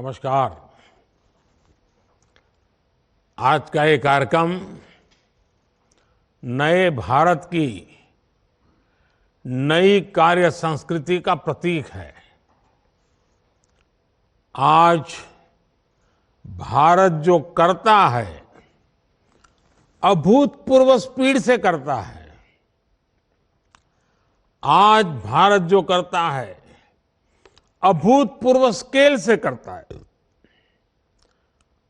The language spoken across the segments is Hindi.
नमस्कार। आज का ये कार्यक्रम नए भारत की नई कार्य संस्कृति का प्रतीक है। आज भारत जो करता है अभूतपूर्व स्पीड से करता है। आज भारत जो करता है अभूतपूर्व स्केल से करता है।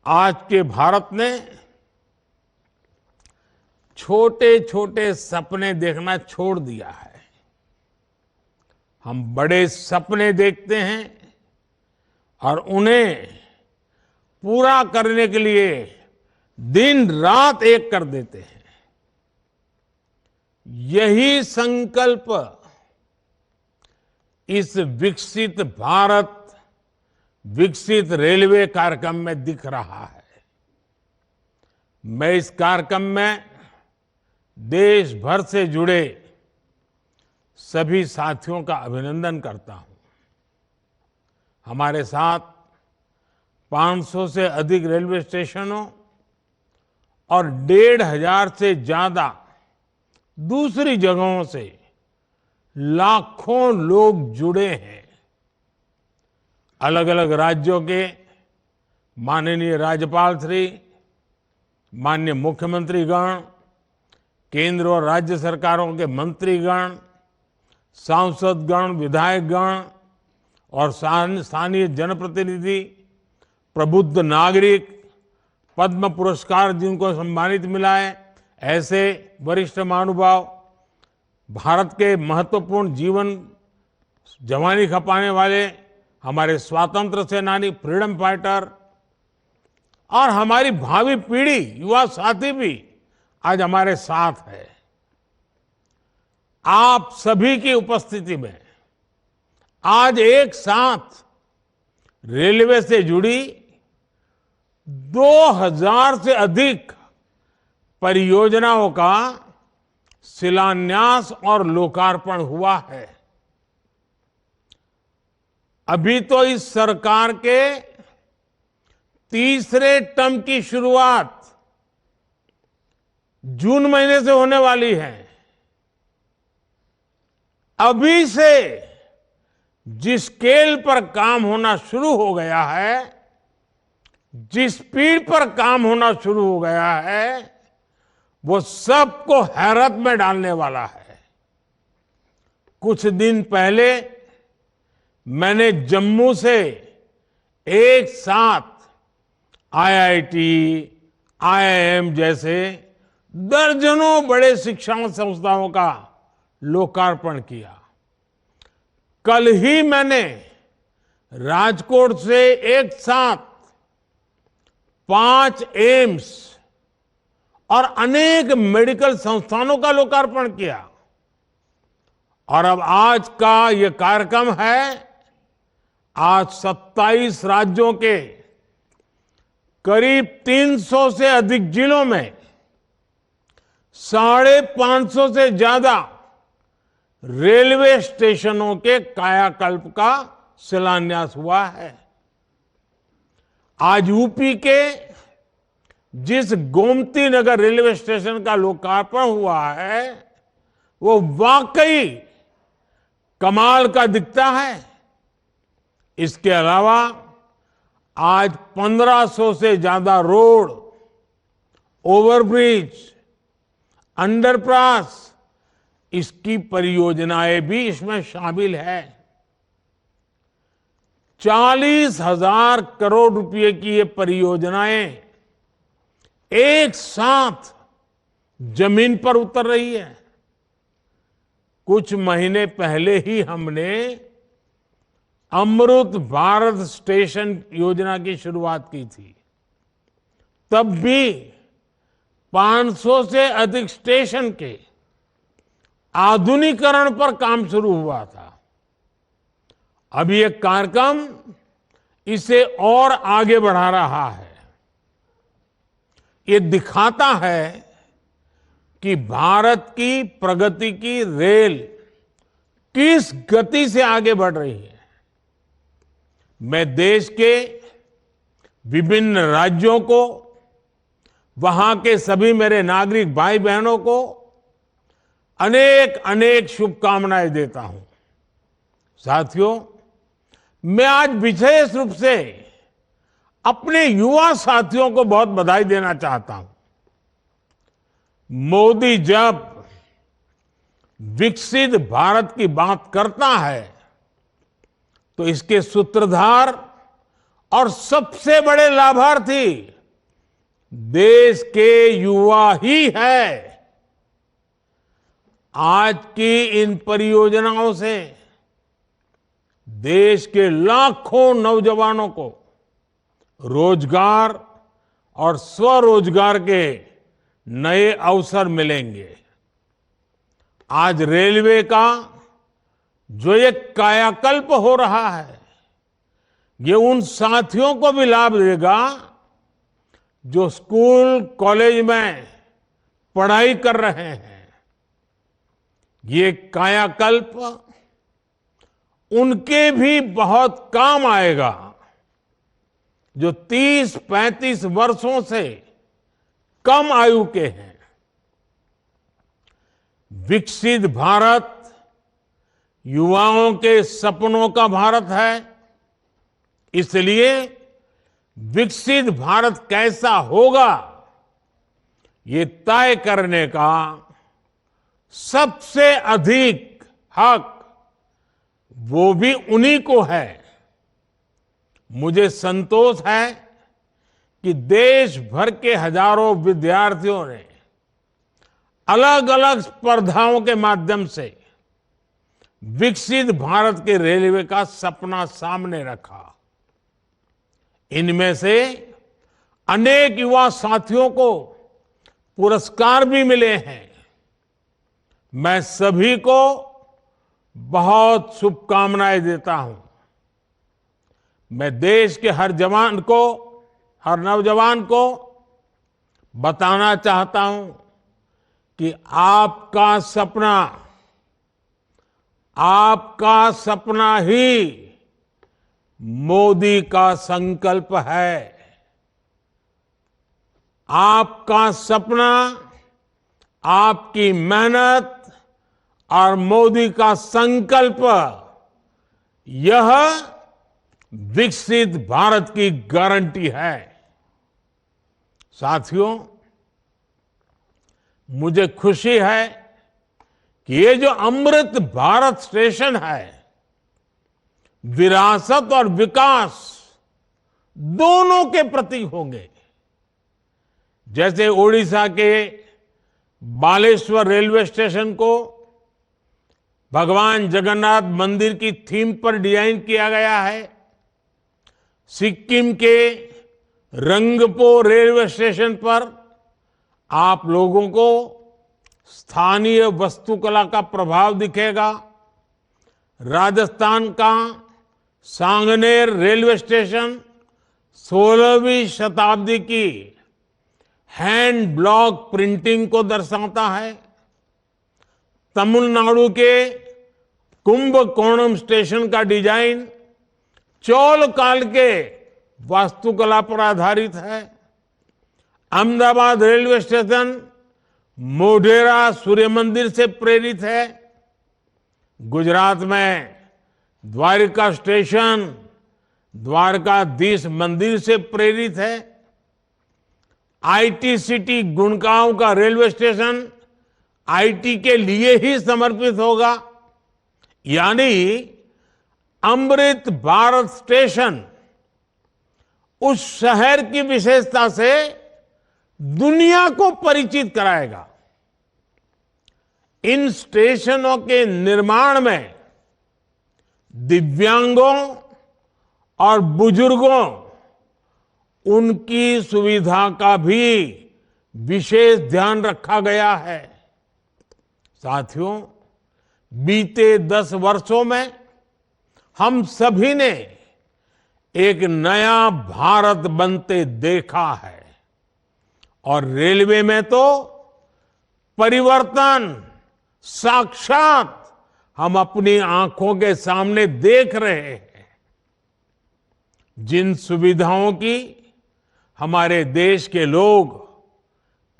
आज के भारत ने छोटे छोटे सपने देखना छोड़ दिया है। हम बड़े सपने देखते हैं और उन्हें पूरा करने के लिए दिन रात एक कर देते हैं। यही संकल्प इस विकसित भारत विकसित रेलवे कार्यक्रम में दिख रहा है। मैं इस कार्यक्रम में देश भर से जुड़े सभी साथियों का अभिनंदन करता हूं। हमारे साथ 500 से अधिक रेलवे स्टेशनों और 1,500 से ज्यादा दूसरी जगहों से लाखों लोग जुड़े हैं। अलग अलग राज्यों के माननीय राज्यपाल श्री, माननीय मुख्यमंत्रीगण, केंद्र और राज्य सरकारों के मंत्रीगण, सांसदगण, विधायकगण और स्थानीय जनप्रतिनिधि, प्रबुद्ध नागरिक, पद्म पुरस्कार जिनको सम्मानित मिला है, ऐसे वरिष्ठ महानुभाव, भारत के महत्वपूर्ण जीवन जवानी खपाने वाले हमारे स्वतंत्र सेनानी, फ्रीडम फाइटर और हमारी भावी पीढ़ी, युवा साथी भी आज हमारे साथ है। आप सभी की उपस्थिति में आज एक साथ रेलवे से जुड़ी 2000 से अधिक परियोजनाओं का शिलान्यास और लोकार्पण हुआ है। अभी तो इस सरकार के तीसरे टर्म की शुरुआत जून महीने से होने वाली है। अभी से जिस स्केल पर काम होना शुरू हो गया है, जिस स्पीड पर काम होना शुरू हो गया है, वो सबको हैरत में डालने वाला है। कुछ दिन पहले मैंने जम्मू से एक साथ आईआईटी, आईआईएम जैसे दर्जनों बड़े शिक्षा संस्थाओं का लोकार्पण किया। कल ही मैंने राजकोट से एक साथ 5 एम्स और अनेक मेडिकल संस्थानों का लोकार्पण किया। और अब आज का यह कार्यक्रम है, आज 27 राज्यों के करीब 300 से अधिक जिलों में 550 से ज्यादा रेलवे स्टेशनों के कायाकल्प का शिलान्यास हुआ है। आज यूपी के जिस गोमती नगर रेलवे स्टेशन का लोकार्पण हुआ है, वो वाकई कमाल का दिखता है। इसके अलावा आज 1500 से ज्यादा रोड, ओवरब्रिज, अंडरपास, इसकी परियोजनाएं भी इसमें शामिल है। 40,000 करोड़ रुपए की ये परियोजनाएं एक साथ जमीन पर उतर रही है। कुछ महीने पहले ही हमने अमृत भारत स्टेशन योजना की शुरुआत की थी। तब भी 500 से अधिक स्टेशन के आधुनिकीकरण पर काम शुरू हुआ था। अब ये कार्यक्रम इसे और आगे बढ़ा रहा है। ये दिखाता है कि भारत की प्रगति की रेल किस गति से आगे बढ़ रही है। मैं देश के विभिन्न राज्यों को, वहां के सभी मेरे नागरिक भाई बहनों को अनेक अनेक शुभकामनाएं देता हूं। साथियों, मैं आज विशेष रूप से अपने युवा साथियों को बहुत बधाई देना चाहता हूं। मोदी जब विकसित भारत की बात करता है तो इसके सूत्रधार और सबसे बड़े लाभार्थी देश के युवा ही है। आज की इन परियोजनाओं से देश के लाखों नौजवानों को रोजगार और स्वरोजगार के नए अवसर मिलेंगे। आज रेलवे का जो एक कायाकल्प हो रहा है, ये उन साथियों को भी लाभ देगा जो स्कूल कॉलेज में पढ़ाई कर रहे हैं। ये कायाकल्प उनके भी बहुत काम आएगा जो 30-35 वर्षों से कम आयु के हैं। विकसित भारत युवाओं के सपनों का भारत है। इसलिए विकसित भारत कैसा होगा, ये तय करने का सबसे अधिक हक वो भी उन्हीं को है। मुझे संतोष है कि देश भर के हजारों विद्यार्थियों ने अलग अलग स्पर्धाओं के माध्यम से विकसित भारत के रेलवे का सपना सामने रखा। इनमें से अनेक युवा साथियों को पुरस्कार भी मिले हैं। मैं सभी को बहुत शुभकामनाएं देता हूं। मैं देश के हर जवान को, हर नौजवान को बताना चाहता हूं कि आपका सपना ही मोदी का संकल्प है। आपका सपना, आपकी मेहनत और मोदी का संकल्प, यह विकसित भारत की गारंटी है। साथियों, मुझे खुशी है कि ये जो अमृत भारत स्टेशन है, विरासत और विकास दोनों के प्रतीक होंगे। जैसे ओडिशा के बालेश्वर रेलवे स्टेशन को भगवान जगन्नाथ मंदिर की थीम पर डिजाइन किया गया है, सिक्किम के रंगपो रेलवे स्टेशन पर आप लोगों को स्थानीय वास्तुकला का प्रभाव दिखेगा। राजस्थान का सांगनेर रेलवे स्टेशन 16वीं शताब्दी की हैंड ब्लॉक प्रिंटिंग को दर्शाता है। तमिलनाडु के कुंभकोणम स्टेशन का डिजाइन चोल काल के वास्तुकला पर आधारित है। अहमदाबाद रेलवे स्टेशन मोढेरा सूर्य मंदिर से प्रेरित है। गुजरात में द्वारका स्टेशन द्वारकाधीश मंदिर से प्रेरित है। आईटी सिटी गुड़गांव का रेलवे स्टेशन आईटी के लिए ही समर्पित होगा। यानी अमृत भारत स्टेशन उस शहर की विशेषता से दुनिया को परिचित कराएगा। इन स्टेशनों के निर्माण में दिव्यांगों और बुजुर्गों, उनकी सुविधा का भी विशेष ध्यान रखा गया है। साथियों, बीते 10 वर्षों में हम सभी ने एक नया भारत बनते देखा है और रेलवे में तो परिवर्तन साक्षात हम अपनी आंखों के सामने देख रहे हैं। जिन सुविधाओं की हमारे देश के लोग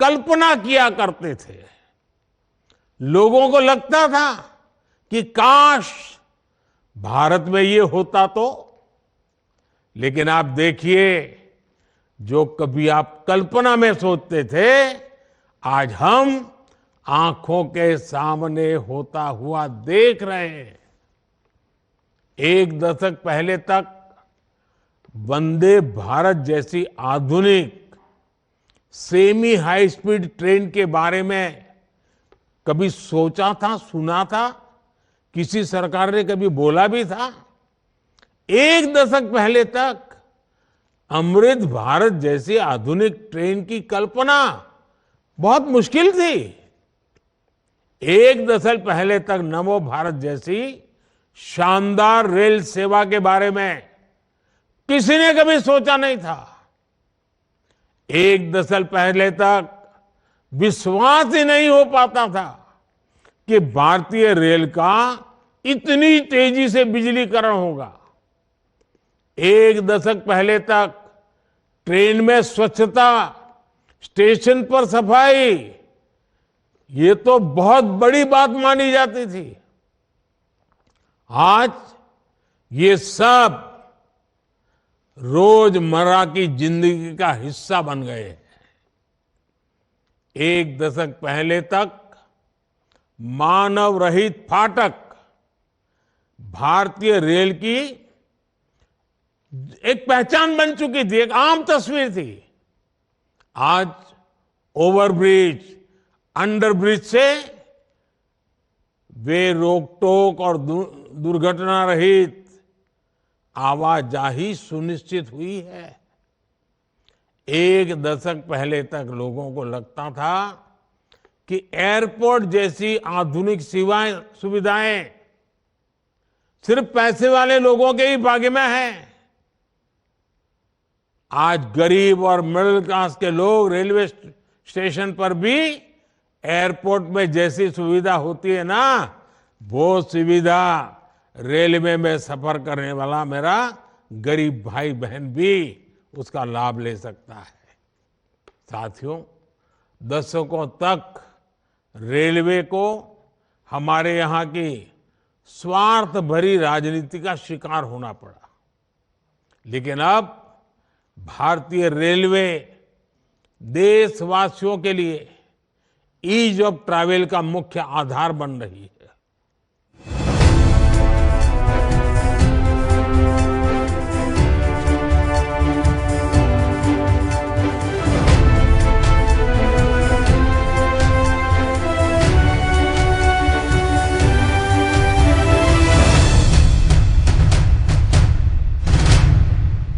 कल्पना किया करते थे। लोगों को लगता था कि काश भारत में ये होता तो। लेकिन आप देखिए, जो कभी आप कल्पना में सोचते थे, आज हम आंखों के सामने होता हुआ देख रहे हैं। एक दशक पहले तक वंदे भारत जैसी आधुनिक सेमी हाई स्पीड ट्रेन के बारे में कभी सोचा था, सुना था? किसी सरकार ने कभी बोला भी था? एक दशक पहले तक अमृत भारत जैसी आधुनिक ट्रेन की कल्पना बहुत मुश्किल थी। एक दशक पहले तक नमो भारत जैसी शानदार रेल सेवा के बारे में किसी ने कभी सोचा नहीं था। एक दशक पहले तक विश्वास ही नहीं हो पाता था कि भारतीय रेल का इतनी तेजी से बिजलीकरण होगा। एक दशक पहले तक ट्रेन में स्वच्छता, स्टेशन पर सफाई, ये तो बहुत बड़ी बात मानी जाती थी। आज ये सब रोजमर्रा की जिंदगी का हिस्सा बन गए हैं। एक दशक पहले तक मानव रहित फाटक भारतीय रेल की एक पहचान बन चुकी थी, एक आम तस्वीर थी। आज ओवरब्रिज, अंडरब्रिज से वे रोक टोक और दुर्घटना रहित आवाजाही सुनिश्चित हुई है। एक दशक पहले तक लोगों को लगता था कि एयरपोर्ट जैसी आधुनिक सुविधाएं सिर्फ पैसे वाले लोगों के ही भाग्य में है। आज गरीब और मिडिल क्लास के लोग रेलवे स्टेशन पर भी एयरपोर्ट में जैसी सुविधा होती है ना, वो सुविधा रेलवे में सफर करने वाला मेरा गरीब भाई बहन भी उसका लाभ ले सकता है। साथियों, दशकों तक रेलवे को हमारे यहाँ की स्वार्थ भरी राजनीति का शिकार होना पड़ा। लेकिन अब भारतीय रेलवे देशवासियों के लिए ईज ऑफ ट्रैवल का मुख्य आधार बन रही है।